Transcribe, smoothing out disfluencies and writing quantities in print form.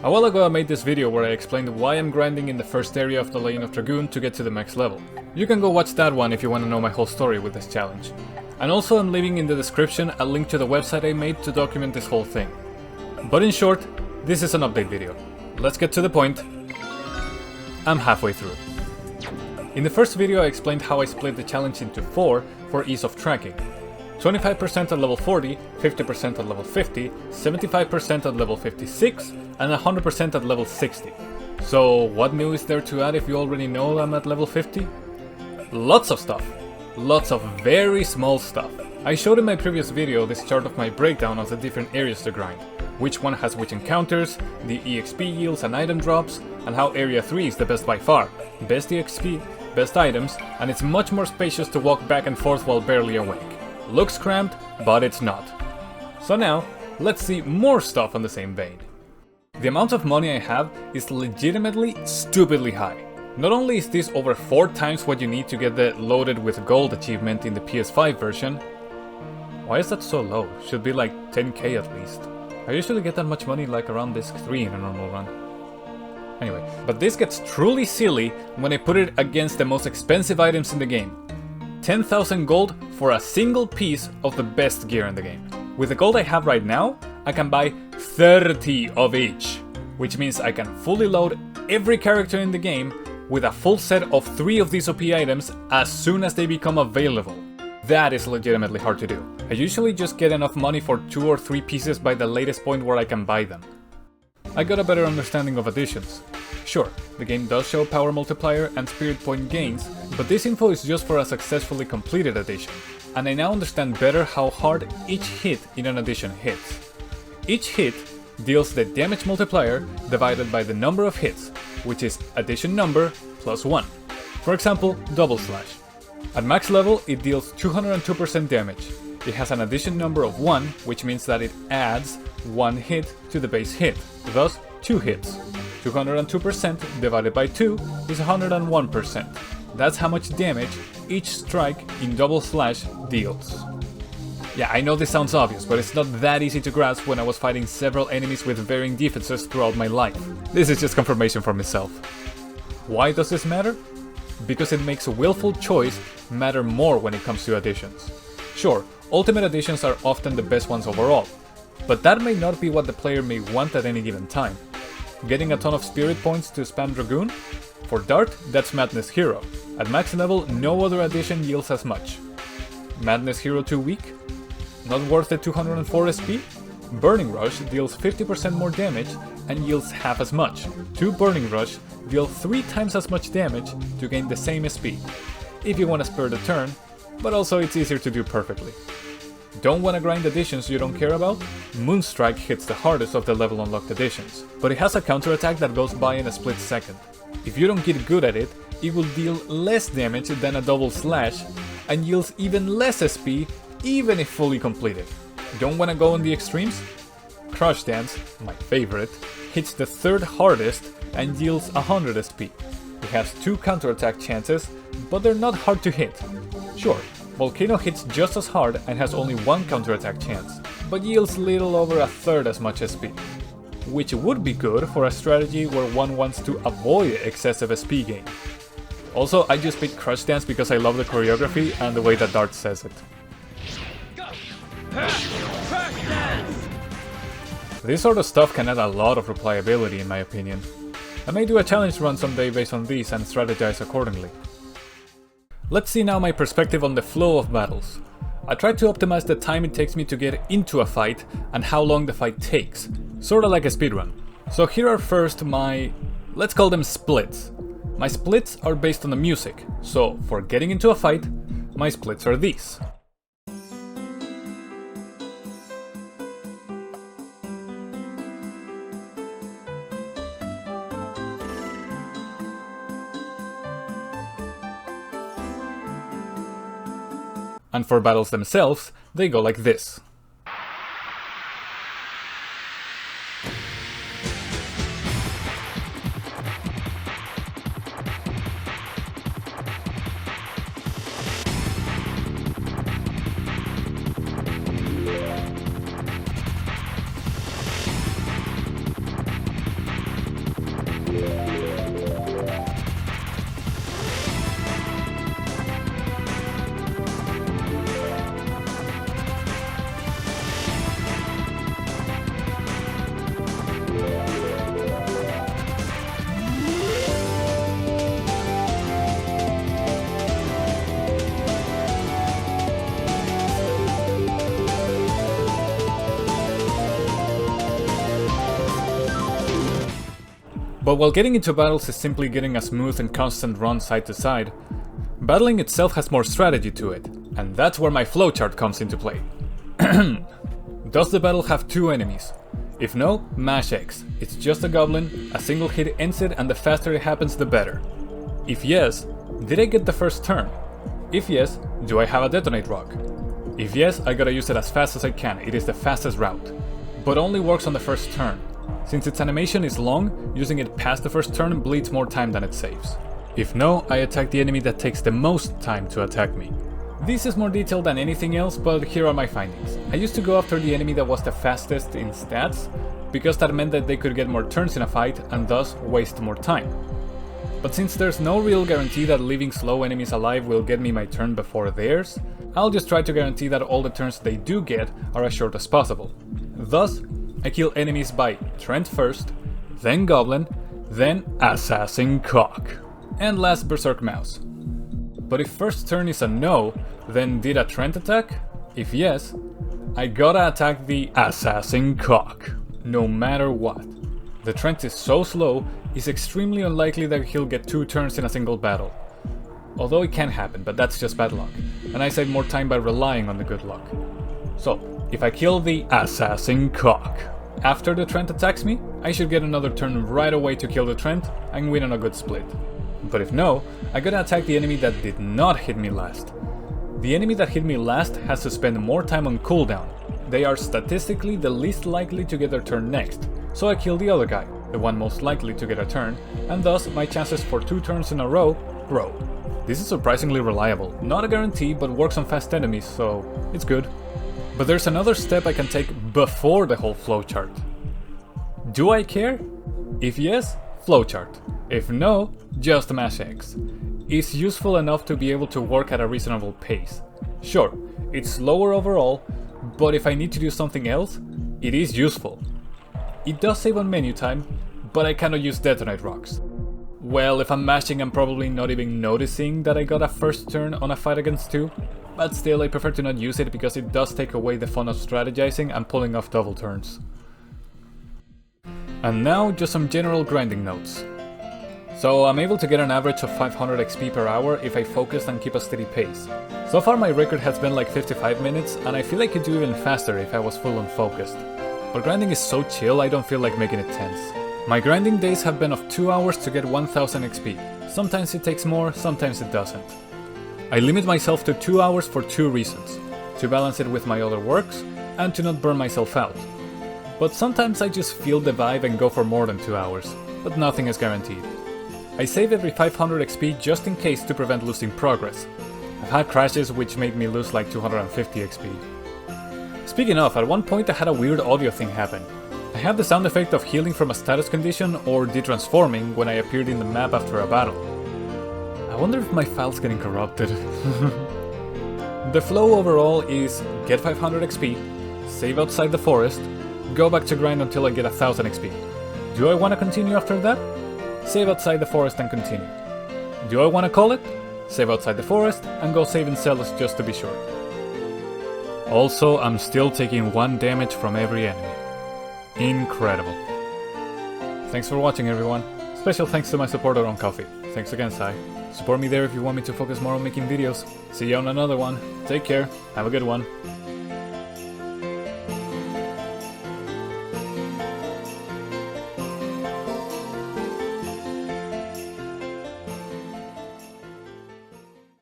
A while ago I made this video where I explained why I'm grinding in the first area of the Legend of Dragoon to get to the max level. You can go watch that one if you want to know my whole story with this challenge. And also I'm leaving in the description a link to the website I made to document this whole thing. But in short, this is an update video. Let's get to the point. I'm halfway through. In the first video I explained how I split the challenge into 4 for ease of tracking. 25% at level 40, 50% at level 50, 75% at level 56, and 100% at level 60. So what new is there to add if you already know I'm at level 50? Lots of stuff. Lots of very small stuff. I showed in my previous video this chart of my breakdown of the different areas to grind. Which one has which encounters, the EXP yields and item drops, and how area 3 is the best by far. Best EXP, best items, and it's much more spacious to walk back and forth while barely awake. Looks cramped, but it's not. So now, let's see more stuff on the same vein. The amount of money I have is legitimately stupidly high. Not only is this over 4 times what you need to get the loaded with gold achievement in the PS5 version. Why is that so low? Should be like 10k at least. I usually get that much money like around disc 3 in a normal run. Anyway, but this gets truly silly when I put it against the most expensive items in the game. 10,000 gold for a single piece of the best gear in the game. With the gold I have right now, I can buy 30 of each, which means I can fully load every character in the game with a full set of 3 of these OP items as soon as they become available. That is legitimately hard to do. I usually just get enough money for 2 or 3 pieces by the latest point where I can buy them. I got a better understanding of additions. Sure, the game does show power multiplier and spirit point gains, but this info is just for a successfully completed addition, and I now understand better how hard each hit in an addition hits. Each hit deals the damage multiplier divided by the number of hits, which is addition number plus 1. For example, double slash. At max level it deals 202% damage. It has an addition number of 1, which means that it adds 1 hit to the base hit, thus 2 hits. 202% divided by 2 is 101%. That's how much damage each strike in double slash deals. Yeah, I know this sounds obvious, but it's not that easy to grasp when I was fighting several enemies with varying defenses throughout my life. This is just confirmation for myself. Why does this matter? Because it makes a willful choice matter more when it comes to additions. Sure, ultimate additions are often the best ones overall, but that may not be what the player may want at any given time. Getting a ton of spirit points to spam Dragoon? For Dart, that's Madness Hero. At max level, no other addition yields as much. Madness Hero too weak? Not worth the 204 SP? Burning Rush deals 50% more damage and yields half as much. 2 Burning Rush deal 3 times as much damage to gain the same SP. If you want to spur the turn, but also it's easier to do perfectly. Don't want to grind additions you don't care about? Moonstrike hits the hardest of the level unlocked additions, but it has a counterattack that goes by in a split second. If you don't get good at it, it will deal less damage than a double slash and yields even less SP even if fully completed. Don't want to go on the extremes? Crush Dance, my favorite, hits the 3rd hardest and yields 100 SP. It has 2 counterattack chances, but they're not hard to hit. Sure, Volcano hits just as hard and has only 1 counterattack chance, but yields little over 1/3 as much SP. Which would be good for a strategy where one wants to avoid excessive SP gain. Also, I just picked Crush Dance because I love the choreography and the way that Dart says it. This sort of stuff can add a lot of replayability in my opinion. I may do a challenge run someday based on these and strategize accordingly. Let's see now my perspective on the flow of battles. I try to optimize the time it takes me to get into a fight and how long the fight takes, sorta like a speedrun. So here are first my, let's call them splits. My splits are based on the music, so for getting into a fight, my splits are these. And for battles themselves, they go like this. But while getting into battles is simply getting a smooth and constant run side to side, battling itself has more strategy to it, and that's where my flowchart comes into play. Does the battle have 2 enemies? If no, mash X. It's just a goblin, a single hit ends it, and the faster it happens the better. If yes, did I get the first turn? If yes, do I have a detonate rock? If yes, I gotta use it as fast as I can, it is the fastest route. But only works on the first turn. Since its animation is long, using it past the first turn bleeds more time than it saves. If no, I attack the enemy that takes the most time to attack me. This is more detailed than anything else, but here are my findings. I used to go after the enemy that was the fastest in stats, because that meant that they could get more turns in a fight and thus waste more time. But since there's no real guarantee that leaving slow enemies alive will get me my turn before theirs, I'll just try to guarantee that all the turns they do get are as short as possible. Thus, I kill enemies by Trent first, then Goblin, then Assassin Cock, and last Berserk Mouse. But if first turn is a no, then did a Trent attack? If yes, I gotta attack the Assassin Cock, no matter what. The Trent is so slow, it's extremely unlikely that he'll get 2 turns in a single battle. Although it can happen, but that's just bad luck, and I save more time by relying on the good luck. So, if I kill the Assassin Cock after the Trent attacks me, I should get another turn right away to kill the Trent and win on a good split. But if no, I gotta attack the enemy that did not hit me last. The enemy that hit me last has to spend more time on cooldown. They are statistically the least likely to get their turn next, so I kill the other guy, the one most likely to get a turn, and thus my chances for 2 turns in a row grow. This is surprisingly reliable, not a guarantee but works on fast enemies, so it's good. But there's another step I can take before the whole flowchart. Do I care? If yes, flowchart. If no, just mash X. It's useful enough to be able to work at a reasonable pace. Sure, it's slower overall, but if I need to do something else, it is useful. It does save on menu time, but I cannot use detonate rocks. Well, if I'm mashing, I'm probably not even noticing that I got a first turn on a fight against 2, but still I prefer to not use it because it does take away the fun of strategizing and pulling off double turns. And now just some general grinding notes. So I'm able to get an average of 500 XP per hour if I focus and keep a steady pace. So far my record has been like 55 minutes, and I feel I could do even faster if I was full on focused. But grinding is so chill I don't feel like making it tense. My grinding days have been of 2 hours to get 1000 XP. Sometimes it takes more, sometimes it doesn't. I limit myself to 2 hours for 2 reasons. To balance it with my other works, and to not burn myself out. But sometimes I just feel the vibe and go for more than 2 hours, but nothing is guaranteed. I save every 500 XP just in case to prevent losing progress. I've had crashes which made me lose like 250 XP. Speaking of, at one point I had a weird audio thing happen. I had the sound effect of healing from a status condition or detransforming when I appeared in the map after a battle. I wonder if my file's getting corrupted. The flow overall is get 500 XP, save outside the forest, go back to grind until I get 1000 XP. Do I want to continue after that? Save outside the forest and continue. Do I want to call it? Save outside the forest and go save in Celos just to be sure. Also, I'm still taking 1 damage from every enemy. Incredible. Thanks for watching everyone. Special thanks to my supporter on Ko-fi. Thanks again, Sy. Support me there if you want me to focus more on making videos. See you on another one. Take care. Have a good one.